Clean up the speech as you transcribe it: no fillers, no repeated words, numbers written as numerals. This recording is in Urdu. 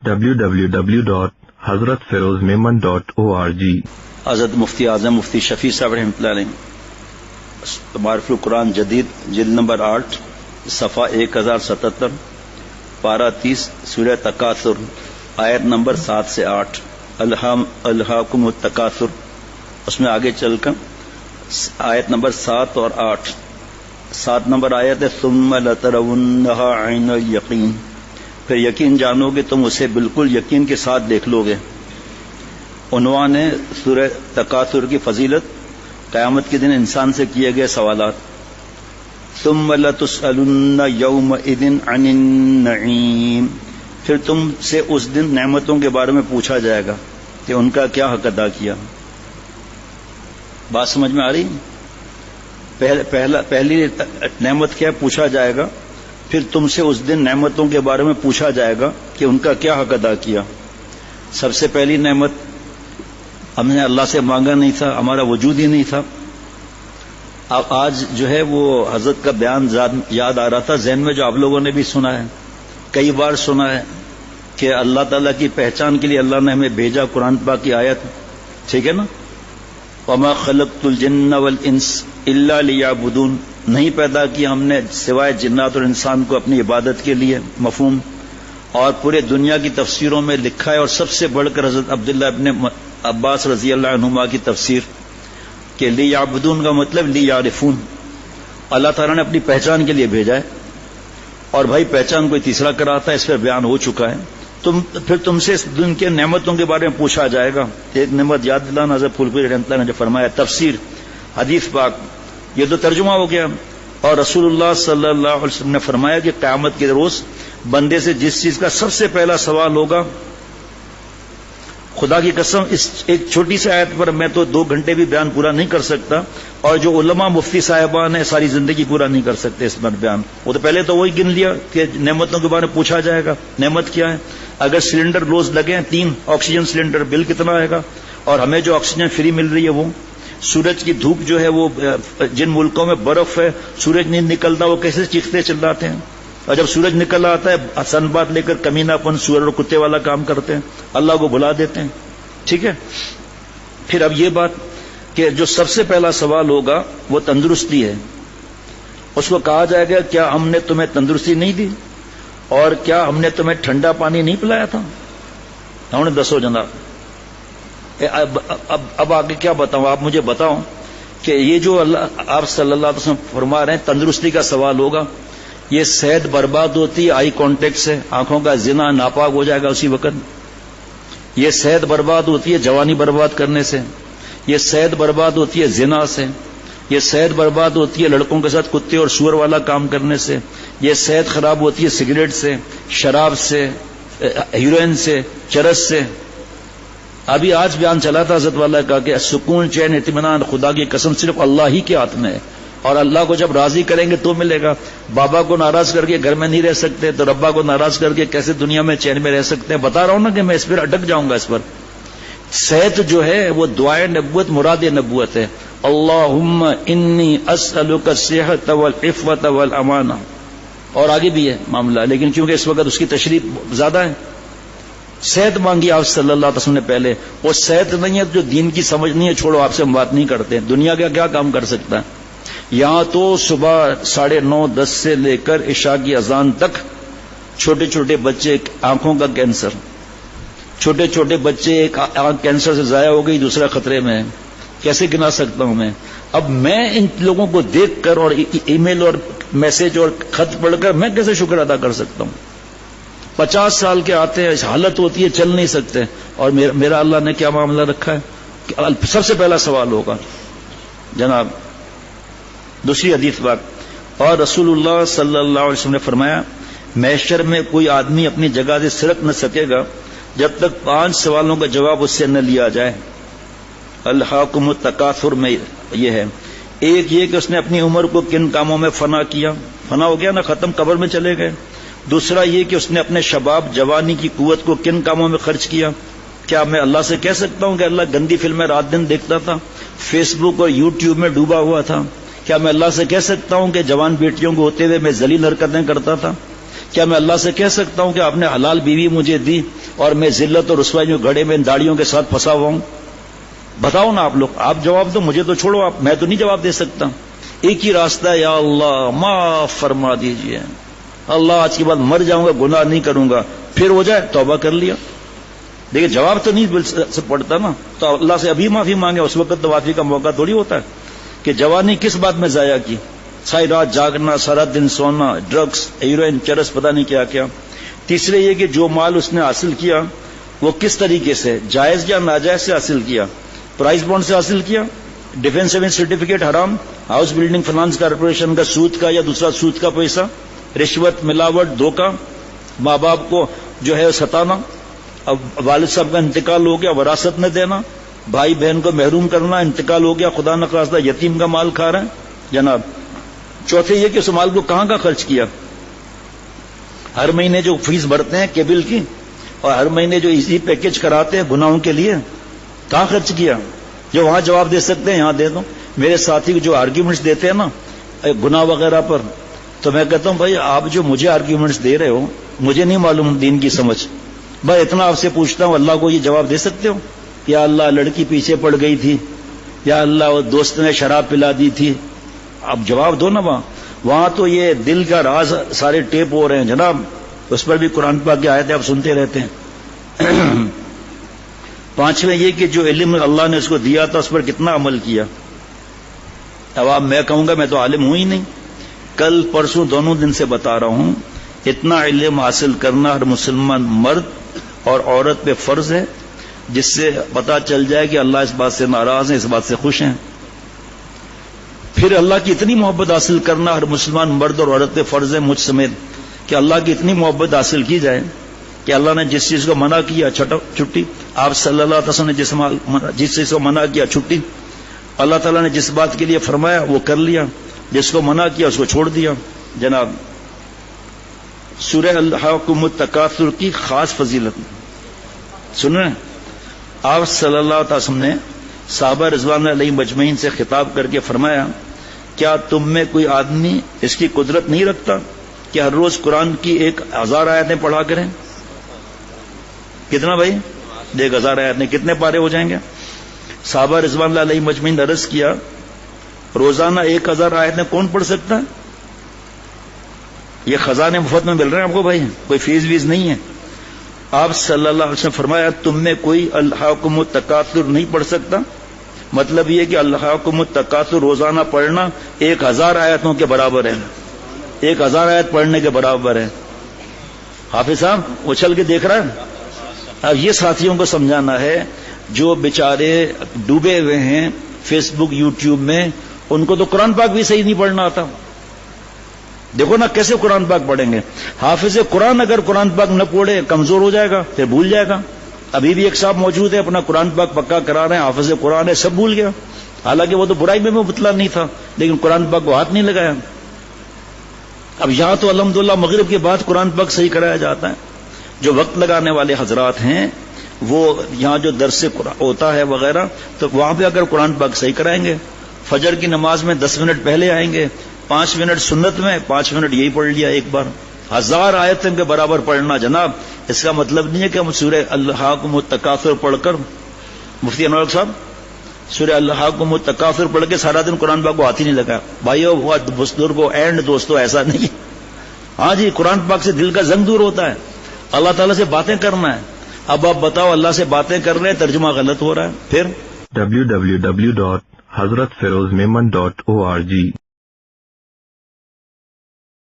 www.hazratfirozmemon.org حضرت مفتی اعظم مفتی شفیع صاحب رحمۃ اللہ علیہ معرف القرآن جدید جلد نمبر 8 صفحہ 1077 پارہ 30 سورہ تکاثر آیت نمبر 7 سے 8 الہاکم التکاثر، اس میں آگے چل کر آیت نمبر 7 اور 8 7 نمبر آیت ہے ثم لترونها عین الیقین، پھر یقین جانو گے تم اسے بالکل یقین کے ساتھ دیکھ لو گے۔ عنوان ہے سورہ تکاثر کی فضیلت، قیامت کے دن انسان سے کیے گئے سوالات۔ ثم لتسألن یومئذ عن النعیم، پھر تم سے اس دن نعمتوں کے بارے میں پوچھا جائے گا کہ ان کا کیا حق ادا کیا۔ بات سمجھ میں آ رہی؟ پہلی نعمت کیا پوچھا جائے گا، پھر تم سے اس دن نعمتوں کے بارے میں پوچھا جائے گا کہ ان کا کیا حق ادا کیا۔ سب سے پہلی نعمت ہم نے اللہ سے مانگا نہیں تھا، ہمارا وجود ہی نہیں تھا۔ اب آج جو ہے وہ حضرت کا بیان یاد آ رہا تھا ذہن میں، جو آپ لوگوں نے بھی سنا ہے، کئی بار سنا ہے کہ اللہ تعالیٰ کی پہچان کے لیے اللہ نے ہمیں بھیجا، قرآن پاک کی آیت، ٹھیک ہے نا، وما خلقت الجن والانس الا لیعبدون، نہیں پیدا کیا ہم نے سوائے جنات اور انسان کو اپنی عبادت کے لیے، مفہوم۔ اور پورے دنیا کی تفسیروں میں لکھا ہے، اور سب سے بڑھ کر حضرت عبداللہ ابن عباس رضی اللہ عنہما کی تفسیر کہ لیعبدون کا مطلب لیعرفون، اللہ تعالیٰ نے اپنی پہچان کے لیے بھیجا ہے، اور بھائی پہچان کوئی تیسرا کراتا ہے، اس پر بیان ہو چکا ہے۔ پھر تم سے اس دن کے نعمتوں کے بارے میں پوچھا جائے گا۔ ایک نعمت یاد دلانا، حضرت پھولپوری رحمۃ اللہ نے جو فرمایا، تفسیر حدیث پاک، یہ تو ترجمہ ہو گیا، اور رسول اللہ صلی اللہ علیہ وسلم نے فرمایا کہ قیامت کے روز بندے سے جس چیز کا سب سے پہلا سوال ہوگا، خدا کی قسم اس ایک چھوٹی سی آیت پر میں تو 2 گھنٹے بھی بیان پورا نہیں کر سکتا، اور جو علماء مفتی صاحبان ہیں ساری زندگی پورا نہیں کر سکتے اس پر بیان۔ وہ تو پہلے تو وہی گن لیا کہ نعمتوں کے بارے میں پوچھا جائے گا، نعمت کیا ہے، اگر سلنڈر روز لگے 3 آکسیجن سلنڈر، بل کتنا آئے گا، اور ہمیں جو آکسیجن فری مل رہی ہے وہ، سورج کی دھوپ جو ہے وہ، جن ملکوں میں برف ہے سورج نہیں نکلتا وہ کیسے چیختے چلاتے ہیں، اور جب سورج نکل آتا ہے سن بات لے کر کمینہ پن سور اور کتے والا کام کرتے ہیں، اللہ کو بھلا دیتے ہیں، ٹھیک ہے۔ پھر اب یہ بات کہ جو سب سے پہلا سوال ہوگا وہ تندرستی ہے، اس کو کہا جائے گا کیا ہم نے تمہیں تندرستی نہیں دی، اور کیا ہم نے تمہیں ٹھنڈا پانی نہیں پلایا تھا، ہم نے دسو جناب۔ اب آگے کیا بتاؤں، آپ مجھے بتاؤ کہ یہ جو آپ صلی اللہ علیہ وسلم فرما رہے ہیں تندرستی کا سوال ہوگا، یہ صحت برباد ہوتی ہے آئی کانٹیکٹ سے، آنکھوں کا زنا ناپاک ہو جائے گا اسی وقت، یہ صحت برباد ہوتی ہے جوانی برباد کرنے سے، یہ صحت برباد ہوتی ہے زنا سے، یہ صحت برباد ہوتی ہے لڑکوں کے ساتھ کتے اور سور والا کام کرنے سے، یہ صحت خراب ہوتی ہے سگریٹ سے، شراب سے، ہیروئن سے، چرس سے۔ ابھی آج بیان چلا تھا حضرت والا کا کہ سکون چین اطمینان خدا کی قسم صرف اللہ ہی کے ہاتھ میں ہے، اور اللہ کو جب راضی کریں گے تو ملے گا۔ بابا کو ناراض کر کے گھر میں نہیں رہ سکتے تو ربا کو ناراض کر کے کیسے دنیا میں چین میں رہ سکتے ہیں؟ بتا رہا ہوں نا کہ میں اس پر اٹک جاؤں گا اس پر۔ صحت جو ہے وہ دعائے نبوت مراد نبوت ہے، اللہم انی اسألک الصحۃ والعفوۃ والامانہ، اور آگے بھی ہے معاملہ، لیکن کیونکہ اس وقت اس کی تشریح زیادہ ہے۔ صحت مانگی آپ صلی اللہ علیہ وسلم نے پہلے، وہ صحت نہیں ہے جو دین کی سمجھ نہیں ہے، چھوڑو آپ سے ہم بات نہیں کرتے، دنیا کا کیا کام کر سکتا ہے؟ یہاں تو صبح 9:30 10 سے لے کر عشاء کی اذان تک چھوٹے چھوٹے بچے، آنکھوں کا کینسر، چھوٹے چھوٹے بچے، ایک آنکھ کینسر سے ضائع ہو گئی، دوسرا خطرے میں ہے، کیسے گنا سکتا ہوں میں؟ اب میں ان لوگوں کو دیکھ کر اور ای میل اور میسج اور خط پڑھ کر میں کیسے شکر ادا کر سکتا ہوں؟ 50 سال کے آتے ہیں، حالت ہوتی ہے چل نہیں سکتے، اور میرا اللہ نے کیا معاملہ رکھا ہے کہ سب سے پہلا سوال ہوگا جناب۔ دوسری حدیث بات، اور رسول اللہ صلی اللہ علیہ وسلم نے فرمایا محشر میں کوئی آدمی اپنی جگہ سے سرک نہ سکے گا جب تک 5 سوالوں کا جواب اس سے نہ لیا جائے۔ الہاکم التکاثر میں یہ ہے، ایک یہ کہ اس نے اپنی عمر کو کن کاموں میں فنا کیا، فنا ہو گیا نا، ختم، قبر میں چلے گئے۔ دوسرا یہ کہ اس نے اپنے شباب جوانی کی قوت کو کن کاموں میں خرچ کیا۔ کیا میں اللہ سے کہہ سکتا ہوں کہ اللہ گندی فلمیں رات دن دیکھتا تھا، فیس بک اور یوٹیوب میں ڈوبا ہوا تھا؟ کیا میں اللہ سے کہہ سکتا ہوں کہ جوان بیٹیوں کو ہوتے ہوئے میں ذلیل حرکتیں کرتا تھا؟ کیا میں اللہ سے کہہ سکتا ہوں کہ آپ نے حلال بیوی مجھے دی اور میں ذلت اور رسوائی میں گڑھے میں ان داڑیوں کے ساتھ پھنسا ہوا ہوں؟ بتاؤ نا آپ لوگ، آپ جواب دو، مجھے تو چھوڑو، آپ، میں تو نہیں جواب دے سکتا۔ ایک ہی راستہ ہے، یا اللہ معاف فرما دیجئے، اللہ آج کے بعد مر جاؤں گا، گناہ نہیں کروں گا، پھر ہو جائے توبہ کر لیا۔ دیکھیں جواب تو نہیں پڑتا نا، تو اللہ سے ابھی معافی مانگے، اس وقت تو معافی کا موقع تھوڑی ہوتا ہے کہ جوانی کس بات میں ضائع کی، ساری رات جاگنا، سارا دن سونا، ڈرگس، ہیروئن، چرس، پتہ نہیں کیا کیا۔ تیسرے یہ کہ جو مال اس نے حاصل کیا وہ کس طریقے سے، جائز یا ناجائز سے حاصل کیا، پرائز بانڈ سے حاصل کیا، ڈیفینس سیونگ سرٹیفکیٹ حرام، ہاؤس بلڈنگ فنانس کارپوریشن کا سود کا یا دوسرا سود کا پیسہ، رشوت، ملاوٹ، دھوکہ، ماں باپ کو جو ہے ستانا، اب والد صاحب کا انتقال ہو گیا وراثت نہ دینا، بھائی بہن کو محروم کرنا، انتقال ہو گیا خدا نخواستہ یتیم کا مال کھا رہے ہیں جناب۔ چوتھے یہ کہ اس مال کو کہاں کا خرچ کیا، ہر مہینے جو فیس بھرتے ہیں کیبل کی اور ہر مہینے جو ایزی پیکج کراتے ہیں گناہوں کے لیے، کہاں خرچ کیا؟ جو وہاں جواب دے سکتے ہیں یہاں دے دو۔ میرے ساتھی جو آرگیومنٹس دیتے ہیں نا گناہ وغیرہ پر، تو میں کہتا ہوں بھائی آپ جو مجھے آرگیومنٹس دے رہے ہو، مجھے نہیں معلوم دین کی سمجھ، بھائی اتنا آپ سے پوچھتا ہوں، اللہ کو یہ جواب دے سکتے ہو؟ یا اللہ لڑکی پیچھے پڑ گئی تھی، یا اللہ وہ دوست نے شراب پلا دی تھی، آپ جواب دو نا۔ وہاں تو یہ دل کا راز سارے ٹیپ ہو رہے ہیں جناب، اس پر بھی قرآن پاک کی آیتیں آپ سنتے رہتے ہیں۔ پانچویں یہ کہ جو علم اللہ نے اس کو دیا تھا اس پر کتنا عمل کیا۔ اب آپ، میں کہوں گا میں تو عالم ہوں ہی نہیں، کل پرسوں دونوں دن سے بتا رہا ہوں، اتنا علم حاصل کرنا ہر مسلمان مرد اور عورت پہ فرض ہے، جس سے پتہ چل جائے کہ اللہ اس بات سے ناراض ہیں، اس بات سے خوش ہیں۔ پھر اللہ کی اتنی محبت حاصل کرنا ہر مسلمان مرد اور عورت پہ فرض ہے، مجھ سمیت، کہ اللہ کی اتنی محبت حاصل کی جائے کہ اللہ نے جس چیز کو منع کیا چھٹی، آپ صلی اللہ علیہ وسلم نے جس چیز کو منع کیا چھٹی، اللہ تعالیٰ نے جس بات کے لیے فرمایا وہ کر لیا، جس کو منع کیا اس کو چھوڑ دیا جناب۔ سورہ الحاکم التکاثر کی خاص فضیلت سنیں، آپ صلی اللہ علیہ وسلم نے صحابہ رضوان علیہ مجمعین سے خطاب کر کے فرمایا، کیا تم میں کوئی آدمی اس کی قدرت نہیں رکھتا کہ ہر روز قرآن کی 1000 آیتیں پڑھا کریں؟ کتنا بھائی؟ 1000 آیتیں کتنے پارے ہو جائیں گے؟ صحابہ رضوان اللہ علیہ مجمعین نے عرض کیا، روزانہ 1000 آیتیں کون پڑھ سکتا ہے؟ یہ خزانے مفت میں مل رہے ہیں آپ کو بھائی، کوئی فیس ویس نہیں ہے۔ آپ صلی اللہ علیہ وسلم فرمایا، تم میں کوئی الحاکم التکاثر نہیں پڑھ سکتا؟ مطلب یہ کہ الحاکم التکاثر روزانہ پڑھنا 1000 آیتوں کے برابر ہے، 1000 آیت پڑھنے کے برابر ہے۔ حافظ صاحب اچھل کے دیکھ رہا ہے۔ اب یہ ساتھیوں کو سمجھانا ہے جو بیچارے ڈوبے ہوئے ہیں فیس بک یوٹیوب میں، ان کو تو قرآن پاک بھی صحیح نہیں پڑھنا آتا۔ دیکھو نا کیسے قرآن پاک پڑھیں گے۔ حافظ قرآن اگر قرآن پاک نہ پڑھے کمزور ہو جائے گا، پھر بھول جائے گا۔ ابھی بھی ایک صاحب موجود ہے اپنا قرآن پاک پکا کرا رہے ہیں، حافظ قرآن ہے، سب بھول گیا، حالانکہ وہ تو برائی میں مبتلا نہیں تھا، لیکن قرآن پاک کو ہاتھ نہیں لگایا۔ اب یہاں تو الحمدللہ مغرب کے بعد قرآن پاک صحیح کرایا جاتا ہے۔ جو وقت لگانے والے حضرات ہیں وہ یہاں جو درس ہوتا ہے وغیرہ، تو وہاں پہ اگر قرآن پاک صحیح کرائیں گے، فجر کی نماز میں 10 منٹ پہلے آئیں گے، 5 منٹ سنت میں، 5 منٹ یہی پڑھ لیا ایک بار، 1000 آیتیں کے برابر پڑھنا جناب۔ اس کا مطلب نہیں ہے کہ ہم سورہ الحاکم التکاثر پڑھ کر، مفتی انور صاحب سورہ الحاکم التکاثر پڑھ کے سارا دن قرآن پاک کو ہاتھ ہی نہیں لگا۔ بھائیو بزرگوں اینڈ دوستو، ایسا نہیں۔ ہاں جی، قرآن پاک سے دل کا زنگ دور ہوتا ہے، اللہ تعالیٰ سے باتیں کرنا ہے۔ اب آپ بتاؤ، اللہ سے باتیں کر رہے ہیں، ترجمہ غلط ہو رہا ہے، پھر www.hazratfirozmemon.org